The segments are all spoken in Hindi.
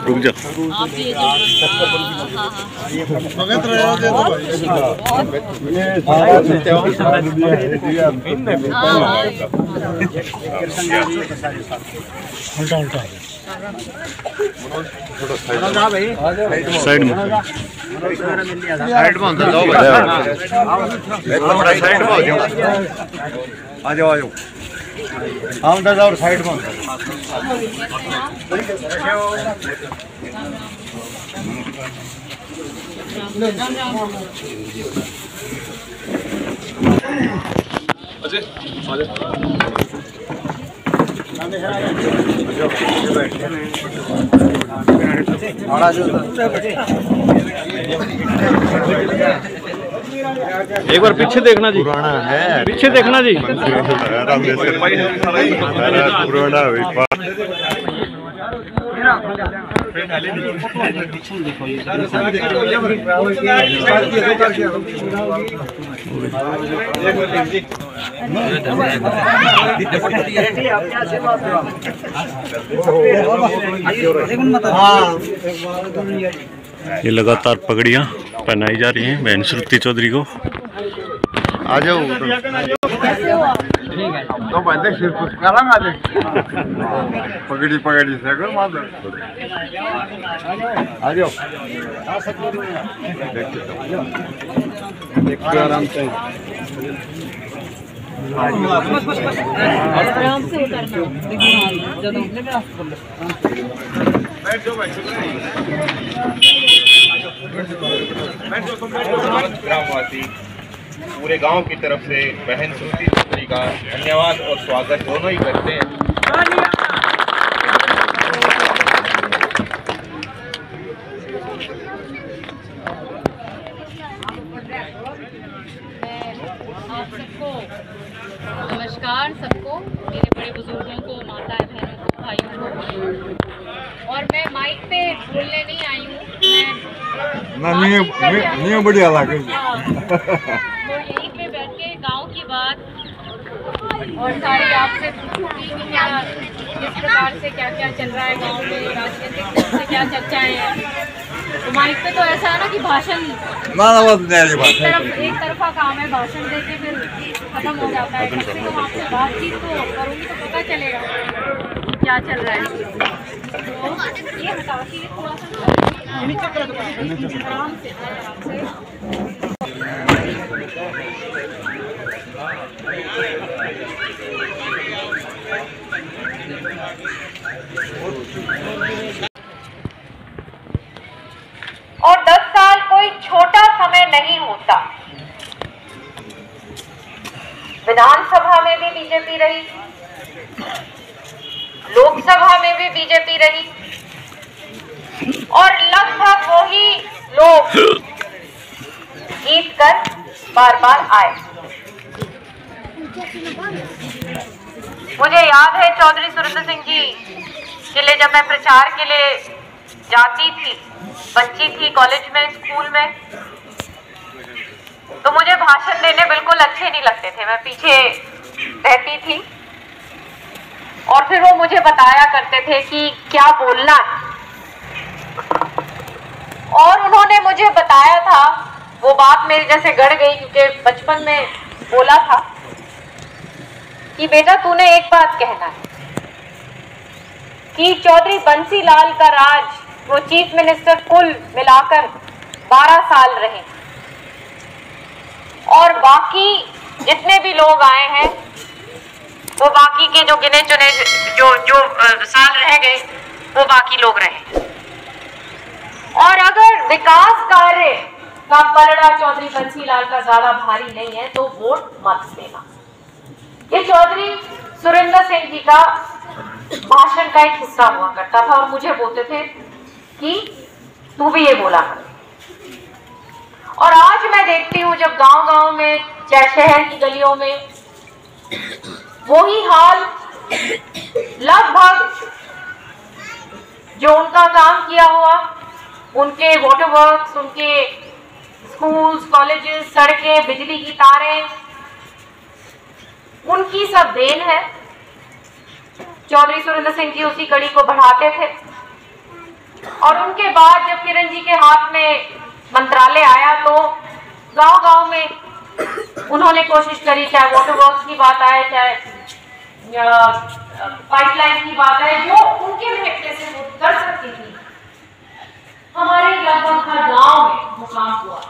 रुक जा। आप ये साइड में आ जाओ हम दादा और साइड में एक बार पीछे देखना जी, पुराना है, पीछे देखना जी। पुराना ये लगातार पगड़ियाँ पहनाई जा रही हैं बहन श्रुति चौधरी को। आ जाओ तो बंदे सिर कुछ करेंगे आज पगड़ी पगड़ी से कर मार आ जाओ देखो आराम से आराम से ग्रामवासी पूरे गांव की तरफ से बहन श्रुति चौधरी का धन्यवाद और स्वागत दोनों ही करते हैं। आप सबको नमस्कार, सबको, मेरे बड़े बुजुर्गों को, माता बहनों को, भाइयों को। और मैं माइक पे बोलने नहीं आई हूँ, नहीं बढ़िया लगे तो यहीं पे बैठ के गाँव की बात और सारी आपसे पूछूंगी कि क्या किस प्रकार से क्या क्या चल रहा है गाँव में, राजनीतिक से क्या चर्चाएं हैं। तो माइक पे तो ऐसा है ना कि भाषण एक तरफा काम है, भाषण देके फिर खत्म हो जाता है। कम से कम आपसे बातचीत तो करूँगी तो पता चलेगा क्या चल रहा है। तो ये हटाती है थोड़ा सा आराम से। और 10 साल कोई छोटा समय नहीं होता। विधानसभा में भी बीजेपी रही, लोकसभा में भी बीजेपी रही और लगभग वही लोग जीत कर बार बार आए। मुझे याद है चौधरी सुरेंद्र सिंह जी के लिए जब मैं प्रचार के लिए जाती थी, बच्ची थी कॉलेज में, स्कूल में, तो मुझे भाषण देने बिल्कुल अच्छे नहीं लगते थे। मैं पीछे रहती थी और फिर वो मुझे बताया करते थे कि क्या बोलना है। और उन्होंने मुझे बताया था, वो बात मेरे जैसे गड़ गई क्योंकि बचपन में बोला था कि बेटा तूने एक बात कहना है कि चौधरी बंसी लाल का राज, वो चीफ मिनिस्टर कुल मिलाकर 12 साल रहे और बाकी जितने भी लोग आए हैं वो बाकी के जो गिने चुने जो साल रह गए वो बाकी लोग रहे। और अगर विकास कार्य का पलड़ा चौधरी बंसी लाल का ज्यादा भारी नहीं है तो वोट मत देना। ये चौधरी सुरेंद्र सिंह जी का भाषण का एक हिस्सा हुआ करता था और मुझे बोलते थे कि तू भी ये बोला कर। और आज मैं देखती हूँ जब गांव-गांव में, चाहे शहर की गलियों में, वही हाल लगभग जो उनका काम किया हुआ, उनके वाटर वर्क्स, उनके स्कूल्स, कॉलेजेस, सड़कें, बिजली की तारें, उनकी सब देन है। चौधरी सुरेंद्र सिंह जी उसी कड़ी को बढ़ाते थे और उनके बाद जब किरण जी के हाथ में मंत्रालय आया तो गांव-गांव में उन्होंने कोशिश करी, चाहे वाटर वर्क्स की बात आए, चाहे पाइपलाइन की बात आए, जो उनके महत्व से वो कर सकती थी। हमारे लगभग हर गांव में वो काम हुआ।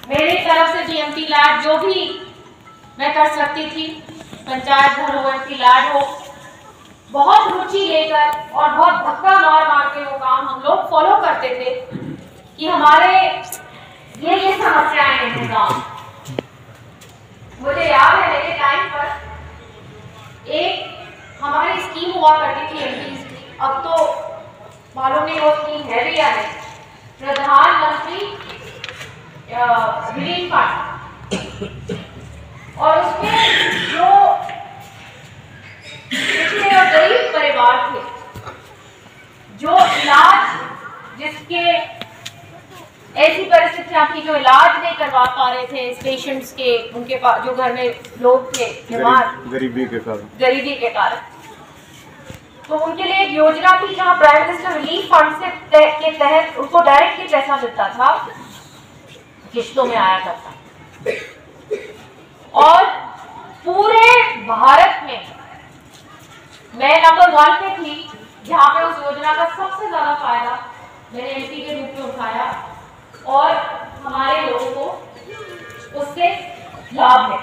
मेरी तरफ से जीएमटी लैब जो भी मैं कर सकती थी, पंचायत घर हो, एमपी लैब हो, बहुत रुचि लेकर और बहुत धक्का मार मार के वो काम हम लोग फॉलो करते थे कि हमारे ये समस्याएं हैं गाँव। मुझे याद है मेरे टाइम पर एक हमारी स्कीम हुआ करती थी एमपीज़ की, अब तो मालूम नहीं वो स्कीम है भी या नहीं, प्रधानमंत्री रिलीफ फंड, और उसमें जो पिछड़े और गरीब परिवार थे, जो इलाज जिसके ऐसी परिस्थितियां थी जो इलाज नहीं करवा पा रहे थे इस पेशेंट्स के, उनके पास जो घर में लोग थे बीमार गरीबी के कारण, तो उनके लिए एक योजना थी जहां प्राइम मिनिस्टर रिलीफ फंड के तहत उनको डायरेक्टली पैसा मिलता था, किश्तों में आया करता। और पूरे भारत में मैं नंबर 1 पे थी जहां पे उस योजना का सबसे ज्यादा फायदा मैंने एमपी के रूप में उठाया और हमारे लोगों को उससे लाभ है।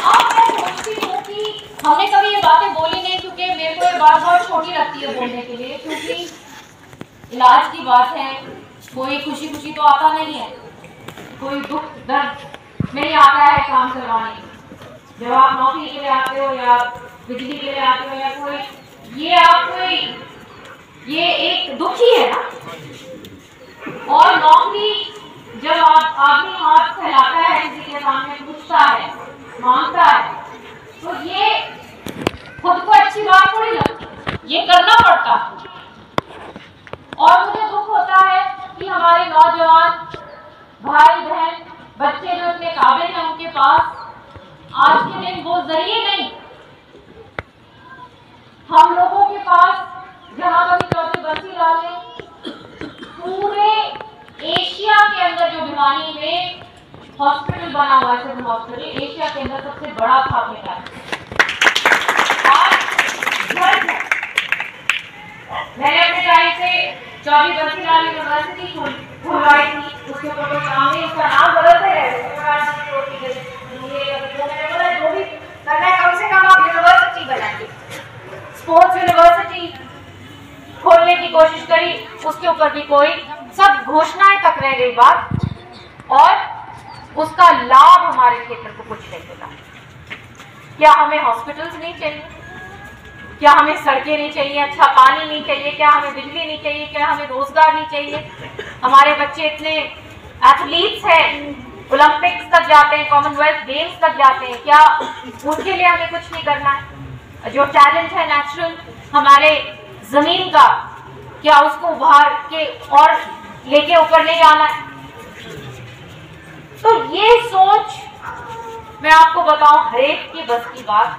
अब मैं सोचती हूँ कि हमने कभी ये बातें बोली नहीं, क्योंकि मेरे को ये बात बहुत छोटी लगती है बोलने के लिए, क्योंकि इलाज की बात है, कोई खुशी खुशी तो आता नहीं है, कोई दुख दर्द नहीं आता है काम करवाने। जब आप नौकरी के लिए आते हो या बिजली के लिए आते हो या कोई ये एक दुख ही है ना। और नौकरी जब आदमी हाथ फैलाता है किसी के सामने, पूछता है, मांगता है, तो ये खुद को अच्छी बात थोड़ी लगती, ये करना पड़ता है। और मुझे दुख होता है कि हमारे नौजवान भाई बहन बच्चे जो इतने काबिल हैं, उनके पास आज के दिन वो जरिए नहीं। हम लोगों के पास जहां कभी चौथी बस्ती डाले, पूरे एशिया के अंदर जो भिवानी में हॉस्पिटल बना हुआ है, सिविल हॉस्पिटल एशिया के अंदर सबसे बड़ा था अपने टाइम। मैंने अपने टाइम से चौथी बस्ती डाली यूनिवर्सिटी खुलवाई थी, उसके ऊपर तो काम नहीं, उसका नाम बदलते रहे, जो भी करना है कम से कम आप यूनिवर्सिटी बनाइए। स्पोर्ट्स यूनिवर्सिटी खोलने की कोशिश करी, उसके ऊपर भी कोई, सब घोषणाएं तक रह गई बात, और उसका लाभ हमारे क्षेत्र को कुछ नहीं मिला। क्या हमें हॉस्पिटल्स नहीं चाहिए? क्या हमें सड़कें नहीं चाहिए? अच्छा पानी नहीं चाहिए? क्या हमें बिजली नहीं चाहिए? क्या हमें रोजगार नहीं चाहिए? हमारे बच्चे इतने एथलीट्स हैं, ओलंपिक्स तक जाते हैं, कॉमनवेल्थ गेम्स तक जाते हैं, क्या उनके लिए हमें कुछ नहीं करना है? जो टैलेंट है नेचुरल हमारे जमीन का, क्या उसको उभार के और लेके ऊपर ले जाना है? तो ये सोच मैं आपको बताऊं, हर एक की बस की बात